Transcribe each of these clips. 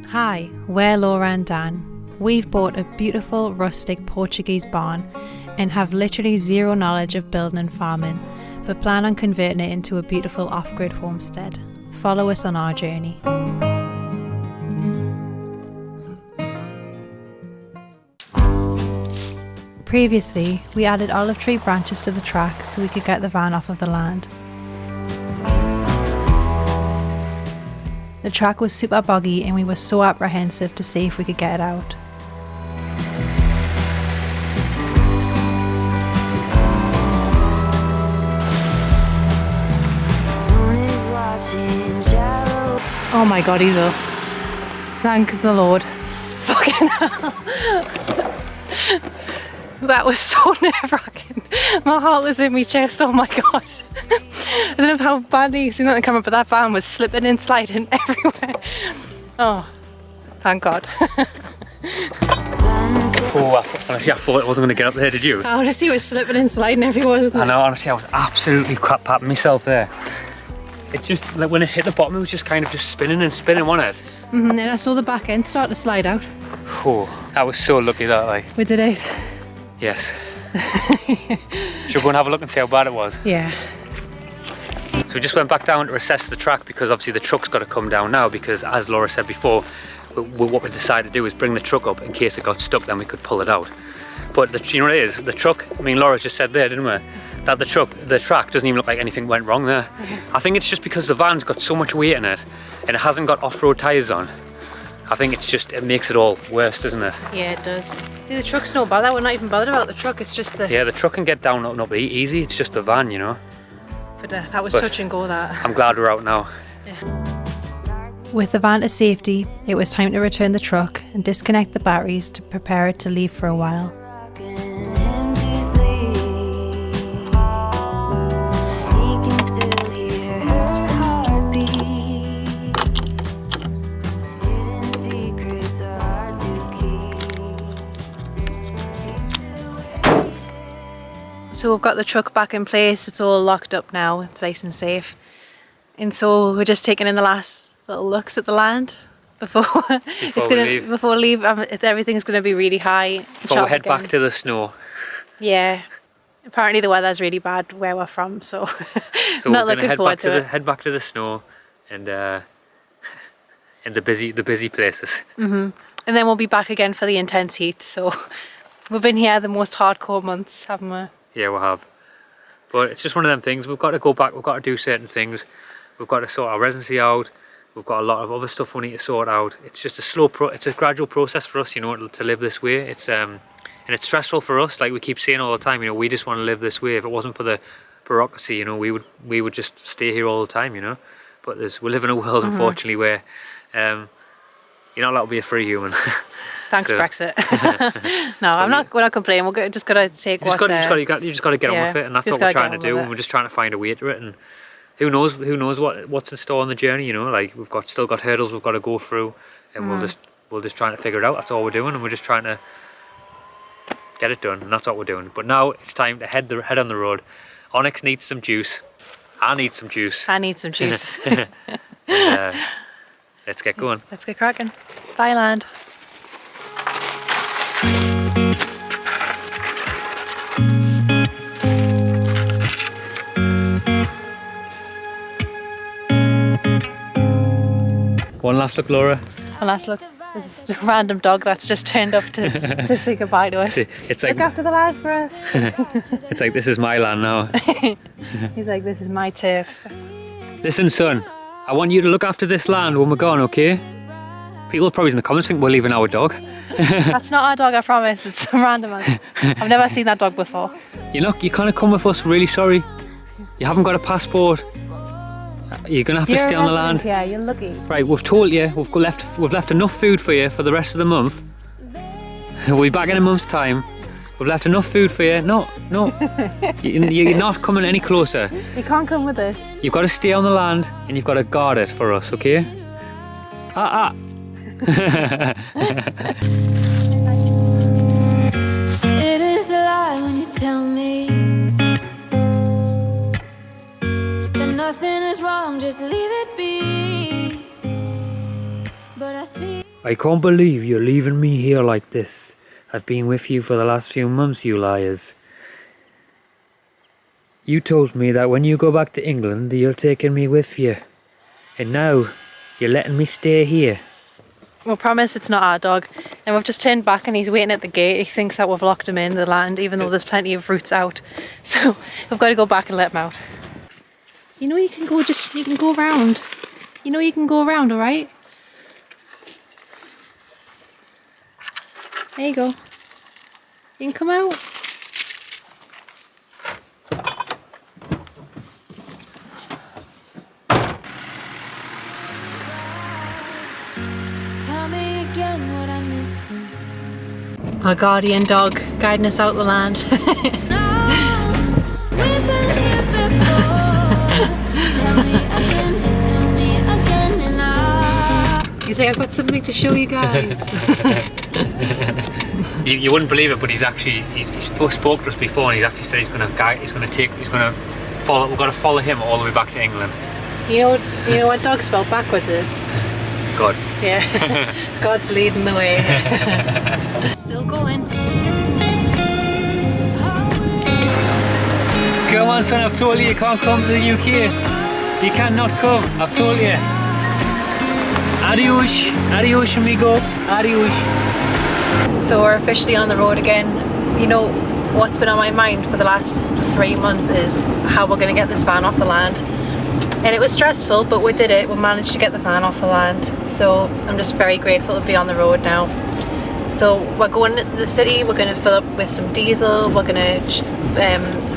Hi, we're Laura and Dan. We've bought a beautiful rustic Portuguese barn and have literally zero knowledge of building and farming, but plan on converting it into a beautiful off-grid homestead. Follow us on our journey. Previously, we added olive tree branches to the track so we could get the van off of the land. The track was super boggy and we were so apprehensive to see if we could get it out. Oh my god, he's up. Thank the Lord. Fucking hell. That was so nerve-wracking. My heart was in my chest, oh my gosh. I don't know how badly you seen that on camera, but that van was slipping and sliding everywhere. Oh, thank God. Oh, honestly, I thought it wasn't going to get up there, did you? I honestly was slipping and sliding everywhere, wasn't it? I know, honestly, I was absolutely crap patting myself there. It just, like, when it hit the bottom, it was just kind of just spinning and spinning, wasn't it? And then I saw the back end start to slide out. Oh, I was so lucky that, like. We did it. Yes. Should we go and have a look and see how bad it was? Yeah. So we just went back down to assess the track because obviously the truck's got to come down now because, as Laura said before, what we decided to do is bring the truck up in case it got stuck, then we could pull it out. But you know what it is? The truck, I mean, Laura just said there, didn't we? That the track doesn't even look like anything went wrong there. I think it's just because the van's got so much weight in it and it hasn't got off-road tyres on. I think it's just, it makes it all worse, doesn't it? Yeah, it does. See, the truck's no bother. We're not even bothered about the truck. It's just the... Yeah, the truck can get down up and up easy. It's just the van, you know. But that was touch and go, that. I'm glad we're out now. Yeah. With the van to safety, it was time to return the truck and disconnect the batteries to prepare it to leave for a while. So we've got the truck back in place, it's all locked up now, it's nice and safe. And so we're just taking in the last little looks at the land before we leave. Everything's going to be really high. Before we head back to the snow. Yeah, apparently the weather's really bad where we're from, so not looking forward to it. Head back to the snow and the busy places. And then we'll be back again for the intense heat. So we've been here the most hardcore months, haven't we? Yeah, we have. But it's just one of them things. We've got to go back. We've got to do certain things. We've got to sort our residency out. We've got a lot of other stuff we need to sort out. It's just it's a gradual process for us, you know, to live this way. It's and it's stressful for us. Like we keep saying all the time, you know, we just want to live this way. If it wasn't for the bureaucracy, you know, we would just stay here all the time, you know. But we live in a world, unfortunately, where you're not allowed to be a free human. Thanks, so. Brexit. No, we're not complaining. We're just got to take you just got to get on with it, and that's what we're trying to do. And we're just trying to find a way to it. And who knows what's in store on the journey? You know, like we've still got hurdles we've got to go through, and we'll just try to figure it out. That's all we're doing, and we're just trying to get it done, and that's what we're doing. But now it's time to head on the road. Onyx needs some juice. I need some juice. And, let's get going. Let's get cracking. Bye, land. One last look, Laura. One last look. There's a random dog that's just turned up to say goodbye to us. It's like, look after the lads for us. It's like, this is my land now. He's like, this is my turf. Listen, son, I want you to look after this land when we're gone, okay? People probably in the comments think we're leaving our dog. That's not our dog, I promise. It's some random one. I've never seen that dog before. You can't have come with us, really sorry. You haven't got a passport. You're going to have to stay on the land. Yeah, you're lucky. Right, we've told you, we've left enough food for you for the rest of the month. We'll be back in a month's time. We've left enough food for you. No. You're not coming any closer. You can't come with us. You've got to stay on the land and you've got to guard it for us, okay? It is a lie when you tell me that nothing is wrong, just leave it be. But I see I can't believe you're leaving me here like this. I've been with you for the last few months, you liars. You told me that when you go back to England, you're taking me with you. And now, you're letting me stay here. We promise it's not our dog. And we've just turned back and he's waiting at the gate. He thinks that we've locked him in the land, even though there's plenty of routes out. So we've got to go back and let him out. You know you can go around. You know you can go around, alright? There you go. You can come out. Tell me again what I'm missing. Our guardian dog guiding us out the land. We've been here before. Tell me again, just tell me again, and He's like, I've got something to show you guys. You wouldn't believe it, but he's spoke to us before, and he's actually said he's gonna follow. We've got to follow him all the way back to England. You know what dog spelled backwards is? God. Yeah. God's leading the way. Still going. Come on, son, I've told you you can't come to the UK. You cannot come, I've told you. Adios, adios amigo, adios. So we're officially on the road again. You know, what's been on my mind for the last 3 months is how we're going to get this van off the land. And it was stressful, but we did it. We managed to get the van off the land. So I'm just very grateful to be on the road now. So we're going to the city, we're going to fill up with some diesel, we're going to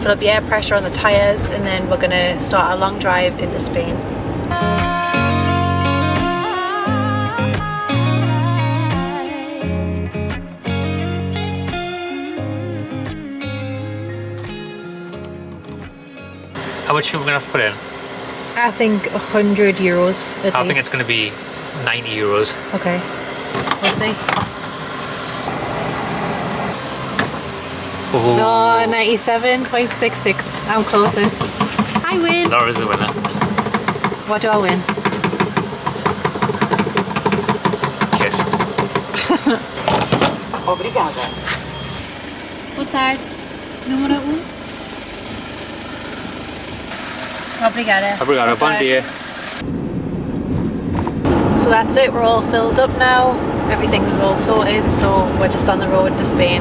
fill up the air pressure on the tyres, and then we're going to start a long drive into Spain. How much are we going to have to put in? I think €100 at least. I think it's going to be €90. Okay, we'll see. Oh. No, 97.66. I'm closest. I win. Laura's the winner. What do I win? Kiss. Obrigada. Boa tarde. Número 1. Obrigada. Obrigado, bom dia. So that's it, we're all filled up now. Everything's all sorted, so we're just on the road to Spain.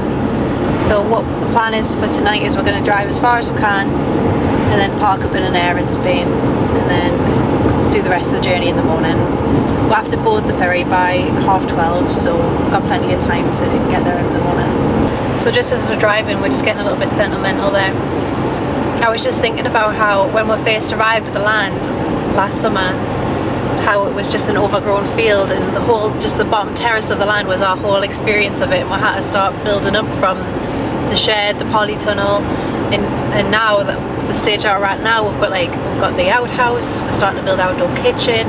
So what the plan is for tonight is we're going to drive as far as we can and then park up in an air in Spain and then do the rest of the journey in the morning. We'll have to board the ferry by 12:30, so we've got plenty of time to get there in the morning. So just as we're driving, we're just getting a little bit sentimental there. I was just thinking about how when we first arrived at the land last summer, how it was just an overgrown field and just the bottom terrace of the land was our whole experience of it, and we had to start building up from the shed, the polytunnel, and now the stage that we're at now, we've got the outhouse, we're starting to build outdoor kitchen.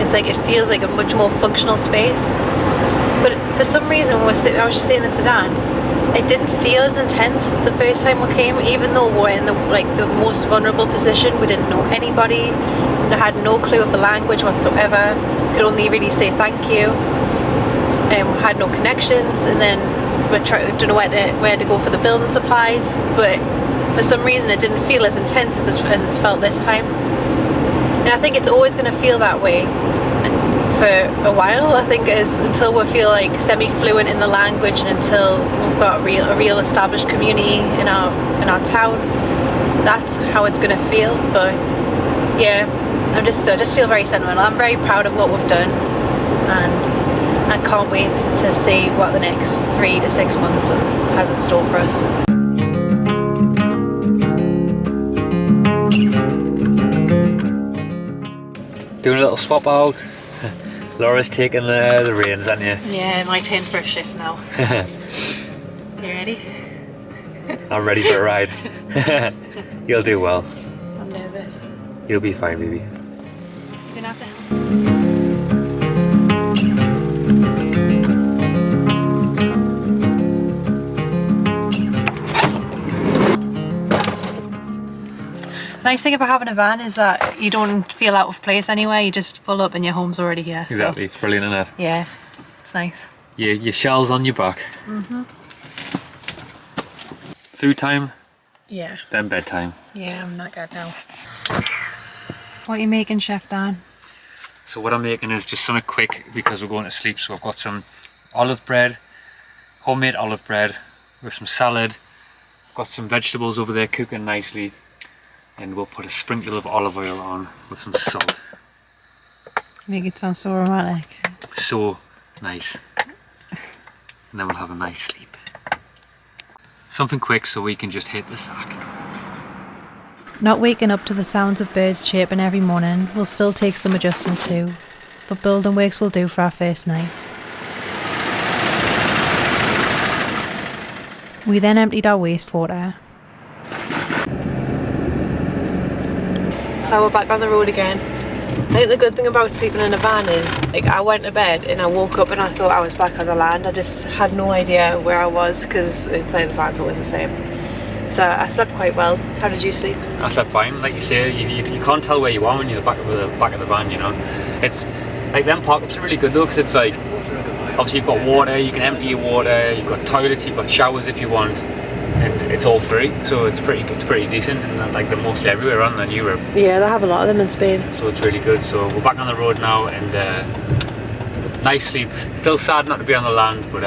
It's like it feels like a much more functional space. But for some reason, I was just saying this to Dan, it didn't feel as intense the first time we came, even though we're in the most vulnerable position. We didn't know anybody, we had no clue of the language whatsoever, could only really say thank you, and we had no connections, and then we don't know where to go for the building supplies. But for some reason it didn't feel as intense as it's felt this time, and I think it's always going to feel that way for a while. I think until we feel like semi-fluent in the language and until we've got a real established community in our town, that's how it's going to feel. But yeah, I just feel very sentimental. I'm very proud of what we've done, and I can't wait to see what the next 3 to 6 months has in store for us. Doing a little swap out. Laura's taking the reins, aren't you? Yeah, my turn for a shift now. You ready? I'm ready for a ride. You'll do well. I'm nervous. You'll be fine, baby. You're gonna have to help. Nice thing about having a van is that you don't feel out of place anywhere. You just pull up and your home's already here. Exactly, So, it's brilliant, isn't it? yeah, It's nice. Your shell's on your back. Food time, Yeah. then bedtime. Yeah, I'm not good now. What are you making, Chef Dan? So what I'm making is just something quick because we're going to sleep. So I've got some olive bread, homemade olive bread with some salad. Got some vegetables over there cooking nicely, and we'll put a sprinkle of olive oil on with some salt. Make it sound so romantic. So nice. And then we'll have a nice sleep. Something quick so we can just hit the sack. Not waking up to the sounds of birds chirping every morning will still take some adjusting to, but building works will do for our first night. We then emptied our wastewater. Now we're back on the road again. I think the good thing about sleeping in a van is, like, I went to bed and I woke up and I thought I was back on the land. I just had no idea where I was because inside the van's always the same. So I slept quite well. How did you sleep? I slept fine, like you say. You can't tell where you are when you're back of the van, you know. It's like them park-ups are really good though, because it's like obviously you've got water, you can empty your water, you've got toilets, you've got showers if you want, and it's all free. So it's pretty decent, and like they're mostly everywhere around in Europe. Yeah, they have a lot of them in Spain. So it's really good. So we're back on the road now, and nice sleep. Still sad not to be on the land, but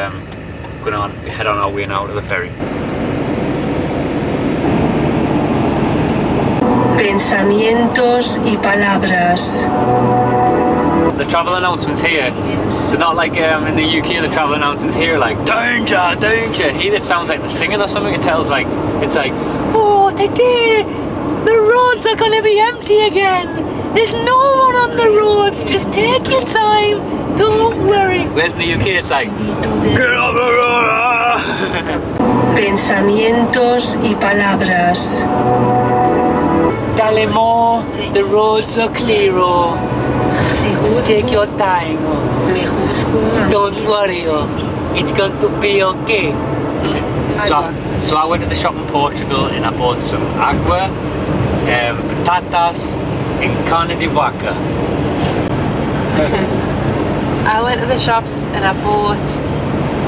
gonna head on our way now to the ferry. Pensamientos y palabras. The travel announcements here, they're not like in the UK. The travel announcements here are like danger, danger. Here it sounds like they're singing or something. It's like, oh, today the roads are going to be empty again. There's no one on the roads. Just take your time. Don't worry. Whereas in the UK it's like, get off the road. Pensamientos y palabras. Dalemo, the roads are clear. Take your time. Don't worry. It's going to be okay. So I went to the shop in Portugal and I bought some agua, patatas, and carne de vaca. I went to the shops and I bought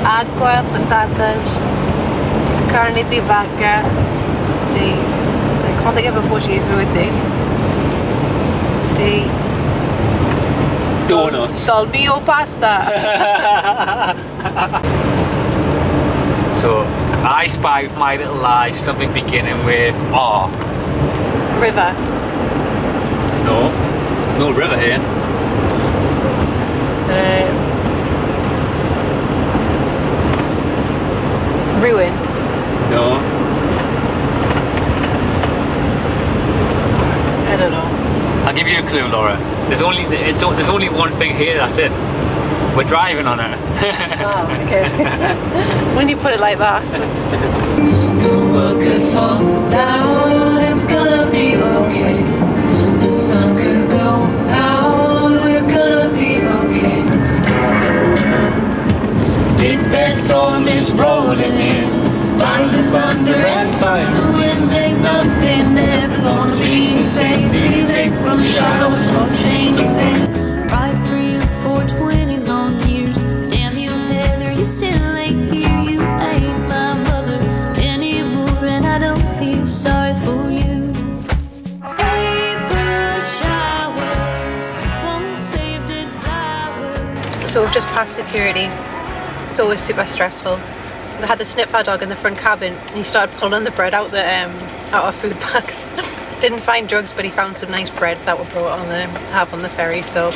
agua, patatas, carne de vaca, I can't think of a Portuguese word, Donuts. Solmio pasta. So I spy with my little eyes something beginning with R. River. No, there's no river here. Ruin. No. I don't know. I'll give you a clue, Laura. There's only one thing here. That's it. We're driving on it. Oh, okay. When you put it like that. The world could fall down, it's gonna be okay. The sun could go out, we're gonna be okay. Big bad storm is rolling in, thunder, thunder and fire. The wind makes nothing ever gonna be the same. These April showers don't change a thing. Ride for you for 20 long years. Damn you, Heather, you still ain't here. You ain't my mother anymore, and I don't feel sorry for you. April showers won't save dead flowers. So we've just passed security. It's always super stressful. We had the snip-our dog in the front cabin and he started pulling the bread out our food bags. Didn't find drugs, but he found some nice bread that were brought on to have on the ferry. So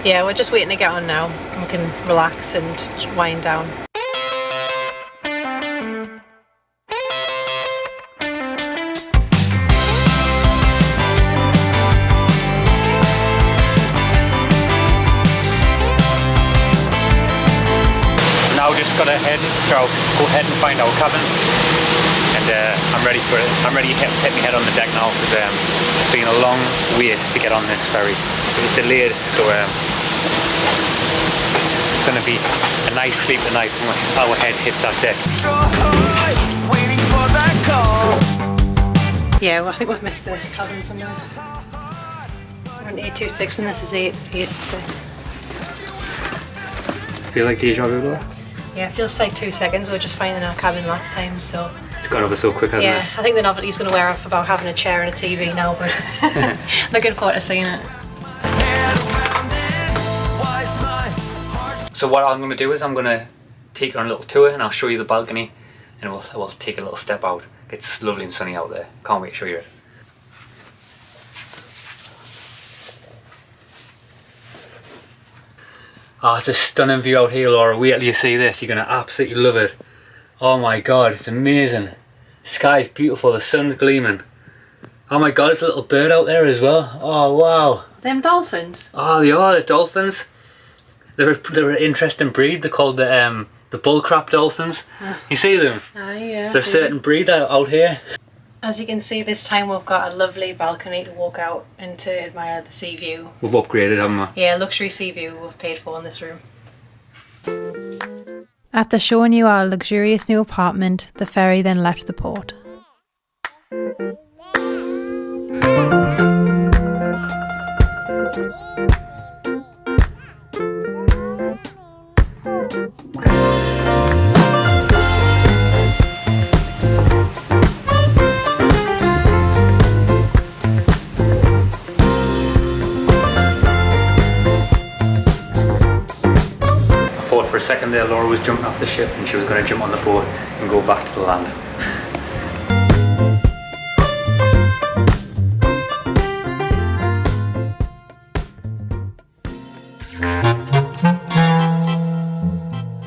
yeah, we're just waiting to get on now. We can relax and wind down. Now just gotta go ahead and find our cabin, and I'm ready for it. I'm ready to hit my head on the deck now because it's been a long wait to get on this ferry. It was delayed, so it's gonna be a nice sleep tonight when our head hits that deck. Waiting for that call. Yeah, well, I think we've missed the cabin somewhere. We're on 826 and this is 886. Feel like deja vu, Laura? Yeah, it feels like 2 seconds. We were just finding our cabin last time, so... It's gone over so quick, hasn't it? Yeah, I think the novelty's going to wear off about having a chair and a TV now, but looking forward to seeing it. So what I'm going to do is I'm going to take you on a little tour and I'll show you the balcony and we'll take a little step out. It's lovely and sunny out there. Can't wait to show you it. Oh, it's a stunning view out here, Laura. Wait till you see this. You're going to absolutely love it. Oh my god, it's amazing. The sky's beautiful, the sun's gleaming. Oh my god, there's a little bird out there as well. Oh wow. Them dolphins? Oh, they are, the dolphins. They're an interesting breed. They're called the bullcrap dolphins. You see them? Yeah. They're a certain breed out here. As you can see, this time we've got a lovely balcony to walk out and to admire the sea view. We've upgraded, haven't we? Yeah, luxury sea view we've paid for in this room. After showing you our luxurious new apartment, the ferry then left the port. For a second there, Laura was jumping off the ship and she was going to jump on the boat and go back to the land.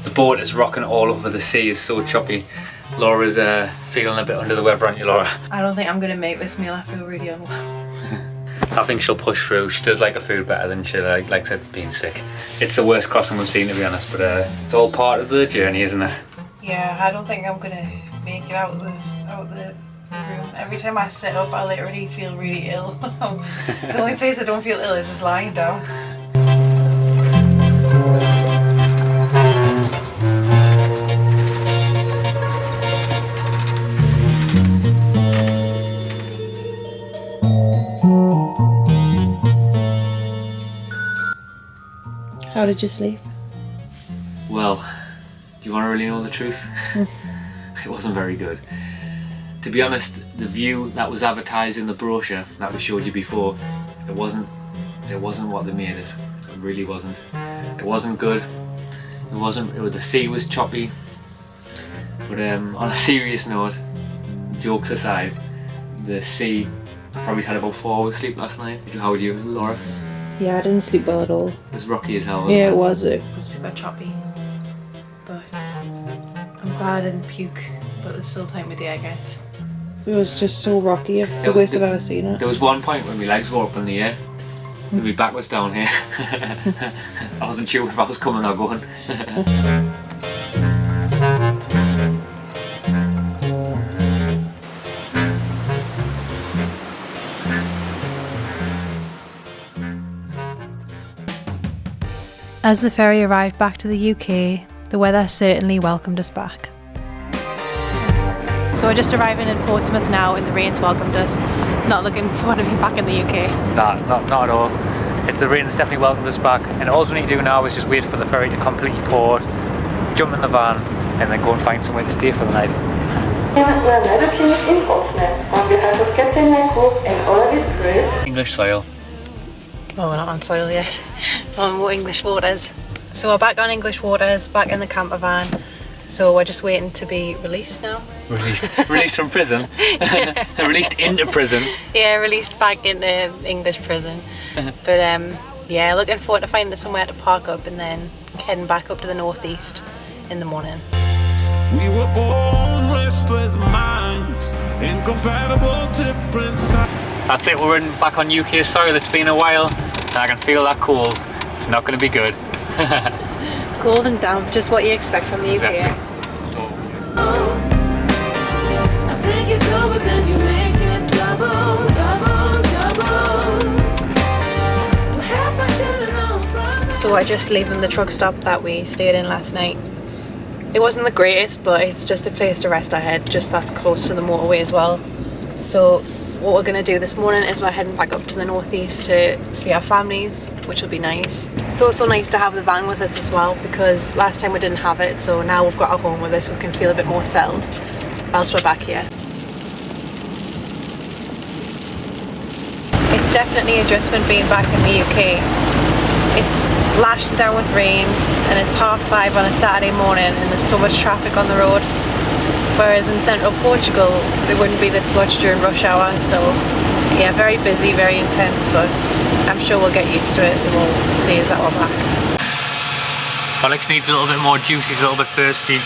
The boat is rocking all over, the sea is so choppy. Laura's feeling a bit under the weather, aren't you, Laura? I don't think I'm going to make this meal. I feel really unwell. I think she'll push through. She does like her food better than she likes it being sick. It's the worst crossing we've seen, to be honest, but it's all part of the journey, isn't it? Yeah, I don't think I'm going to make it out of the room. Every time I sit up, I literally feel really ill. So the only place I don't feel ill is just lying down. How did you sleep? Well, do you want to really know the truth? It wasn't very good. To be honest, the view that was advertised in the brochure that we showed you before, it wasn't what they made it. It really wasn't. It wasn't good. The sea was choppy. But on a serious note, jokes aside, the sea probably had about 4 hours sleep last night. How would you, Laura? Yeah, I didn't sleep well at all. It was rocky as hell. Yeah, it was. It was super choppy. But I'm glad I didn't puke. But it's still time of day, I guess. It was just so rocky. It's the worst I've ever seen it. There was one point when my legs were up in the air and my back was down here. I wasn't sure if I was coming or going. As the ferry arrived back to the UK, the weather certainly welcomed us back. So we're just arriving in Portsmouth now and the rain's welcomed us. Not looking forward to be back in the UK. Nah, not at all. The rain's definitely welcomed us back, and all we need to do now is just wait for the ferry to completely port, jump in the van, and then go and find somewhere to stay for the night. In Portsmouth, on behalf of Captain and crew and all of his crew. English soil. Oh, we're not on soil yet. On English waters. So we're back on English waters, back in the camper van. So we're just waiting to be released now. Released from prison? Released into prison? Yeah, released back into English prison. But yeah, looking forward to finding somewhere to park up and then heading back up to the northeast in the morning. We were born restless minds, incompatible different. That's it, we're back on UK soil. It's been a while and I can feel that cold. It's not going to be good. Cold and damp, just what you expect from the UK. Exactly. I think it's over, then you make it double, double, double. Perhaps I should have known from. So we're just leaving the truck stop that we stayed in last night. It wasn't the greatest, but it's just a place to rest our head, just that's close to the motorway as well. So what we're going to do this morning is we're heading back up to the northeast to see our families, which will be nice. It's also nice to have the van with us as well, because last time we didn't have it, so now we've got our home with us, we can feel a bit more settled whilst we're back here. It's definitely an adjustment being back in the UK. It's lashing down with rain and it's 5:30 on a Saturday morning and there's so much traffic on the road. Whereas in central Portugal, there wouldn't be this much during rush hour, so yeah, very busy, very intense, but I'm sure we'll get used to it the more days that we're back. Alex needs a little bit more juice, he's a little bit thirsty.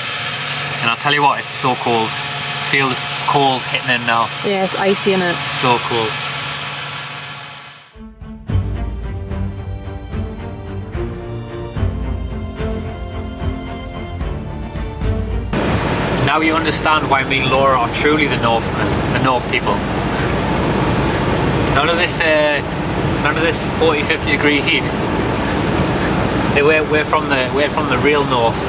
And I'll tell you what, it's so cold. Feel the cold hitting in now. Yeah, it's icy in it. So cold. Now you understand why me and Laura are truly the Northmen, the North people. None of this 40-50 degree heat. We're from the real North.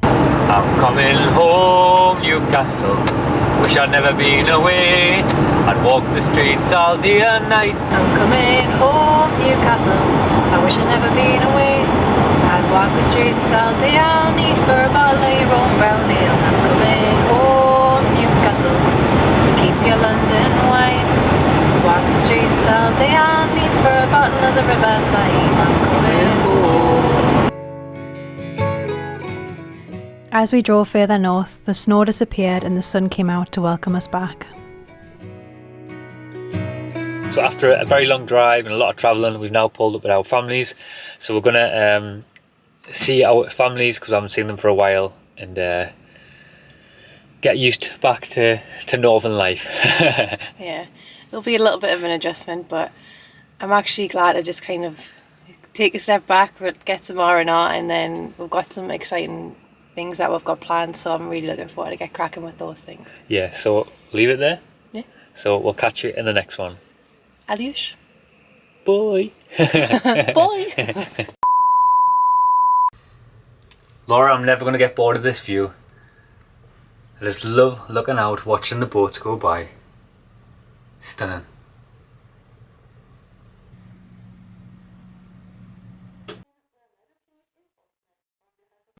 I'm coming home, Newcastle. Wish I'd never been away. I'd walk the streets all day and night. I'm coming home, Newcastle. I wish I'd never been away. I'd walk the streets all day. I'll need for a bottle of your own brown ale. I'm coming home, Newcastle. Keep your London wide. Walk the streets all day. I'll need for a bottle of the River Tyne. I'm coming home. As we drove further north, the snow disappeared and the sun came out to welcome us back. So after a very long drive and a lot of travelling, we've now pulled up with our families. So we're gonna see our families because I haven't seen them for a while and get used back to northern life. Yeah, it'll be a little bit of an adjustment, but I'm actually glad to just kind of take a step back, get some R&R, and then we've got some exciting things that we've got planned, so I'm really looking forward to get cracking with those things. Yeah, so leave it there. Yeah. So we'll catch you in the next one. Adios. Bye. Bye. Laura, I'm never going to get bored of this view. I just love looking out, watching the boats go by. Stunning.